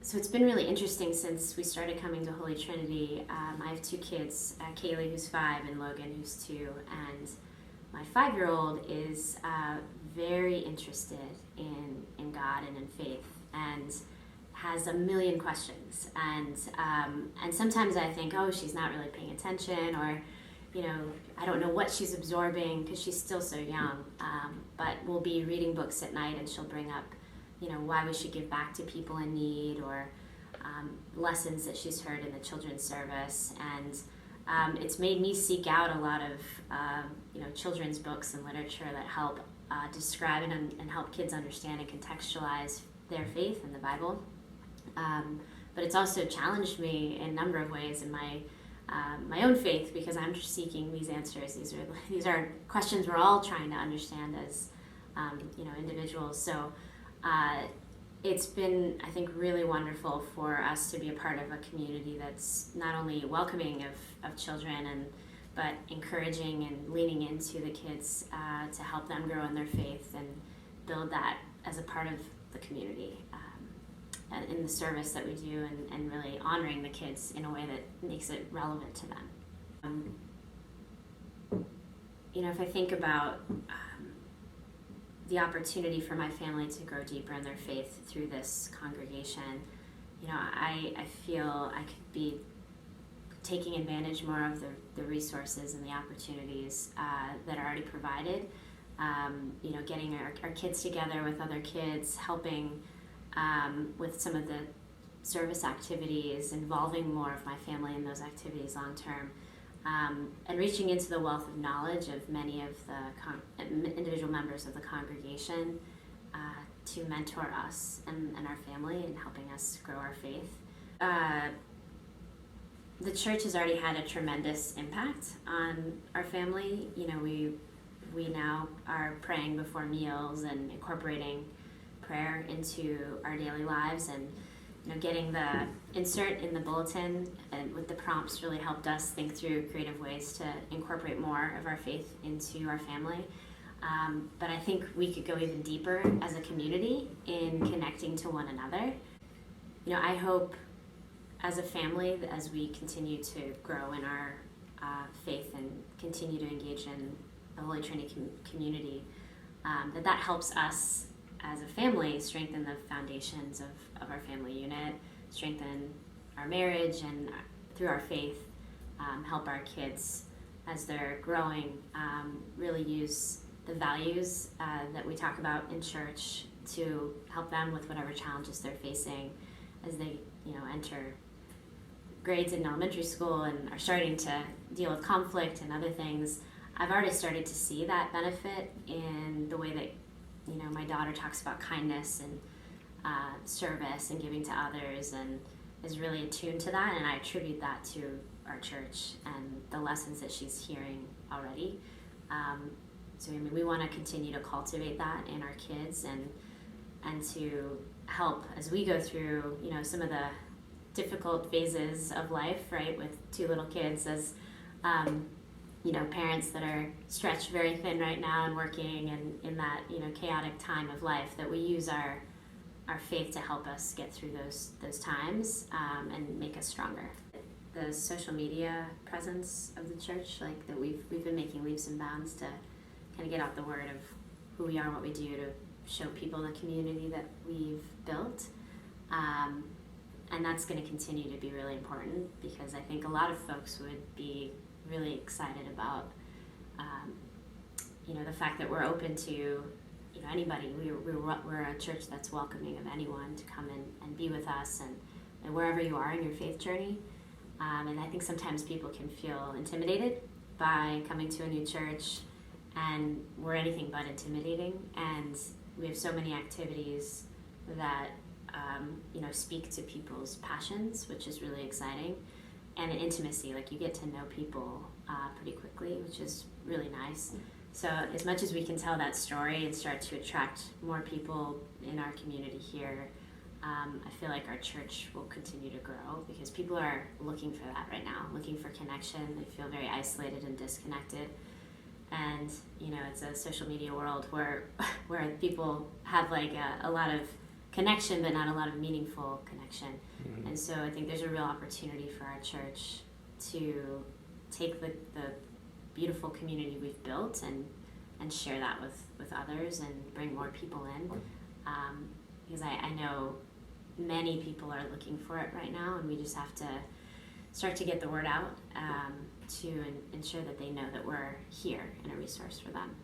So it's been really interesting since we started coming to Holy Trinity. I have two kids, Kaylee, who's 5, and Logan, who's 2. And my 5-year-old is very interested in God and in faith, and has a million questions. And sometimes I think, oh, she's not really paying attention, or I don't know what she's absorbing because she's still so young. But we'll be reading books at night, and she'll bring up, why we should give back to people in need, or lessons that she's heard in the children's service. And it's made me seek out a lot of children's books and literature that help describe and help kids understand and contextualize their faith in the Bible. But it's also challenged me in a number of ways in my own faith, because I'm just seeking these answers. These are questions we're all trying to understand as individuals. So it's been, I think, really wonderful for us to be a part of a community that's not only welcoming of children, but encouraging and leaning into the kids to help them grow in their faith and build that as a part of the community, and in the service that we do, and really honoring the kids in a way that makes it relevant to them. If I think about the opportunity for my family to grow deeper in their faith through this congregation, I feel I could be taking advantage more of the resources and the opportunities that are already provided. Getting our kids together with other kids, helping with some of the service activities, involving more of my family in those activities long term. And reaching into the wealth of knowledge of many of the individual members of the congregation to mentor us and our family in helping us grow our faith. The church has already had a tremendous impact on our family. We now are praying before meals and incorporating prayer into our daily lives, and getting the insert in the bulletin and with the prompts really helped us think through creative ways to incorporate more of our faith into our family. But I think we could go even deeper as a community in connecting to one another. I hope as a family, as we continue to grow in our faith and continue to engage in the Holy Trinity community, that helps us as a family strengthen the foundations of our family unit, strengthen our marriage, and through our faith, help our kids as they're growing really use the values that we talk about in church to help them with whatever challenges they're facing as they enter grades in elementary school and are starting to deal with conflict and other things. I've already started to see that benefit in the way that my daughter talks about kindness and service and giving to others, and is really attuned to that, and I attribute that to our church and the lessons that she's hearing already. So we want to continue to cultivate that in our kids, and to help as we go through some of the difficult phases of life, right, with 2 little kids, as parents that are stretched very thin right now and working, and in that chaotic time of life, that we use our faith to help us get through those times and make us stronger. The social media presence of the church, like that we've been making leaps and bounds to kind of get out the word of who we are, what we do, to show people the community that we've built. And that's going to continue to be really important, because I think a lot of folks would be really excited about the fact that we're open to anybody. We're a church that's welcoming of anyone to come in and be with us, and wherever you are in your faith journey. And I think sometimes people can feel intimidated by coming to a new church, and we're anything but intimidating. And we have so many activities that speak to people's passions, which is really exciting, and an intimacy, like you get to know people pretty quickly, which is really nice. So as much as we can tell that story and start to attract more people in our community here, I feel like our church will continue to grow, because people are looking for that right now, looking for connection. They feel very isolated and disconnected. And it's a social media world where people have like a lot of connection, but not a lot of meaningful connection. Mm-hmm. And so I think there's a real opportunity for our church to take the beautiful community we've built and share that with others and bring more people in. Because I know many people are looking for it right now, and we just have to start to get the word out to ensure that they know that we're here and a resource for them.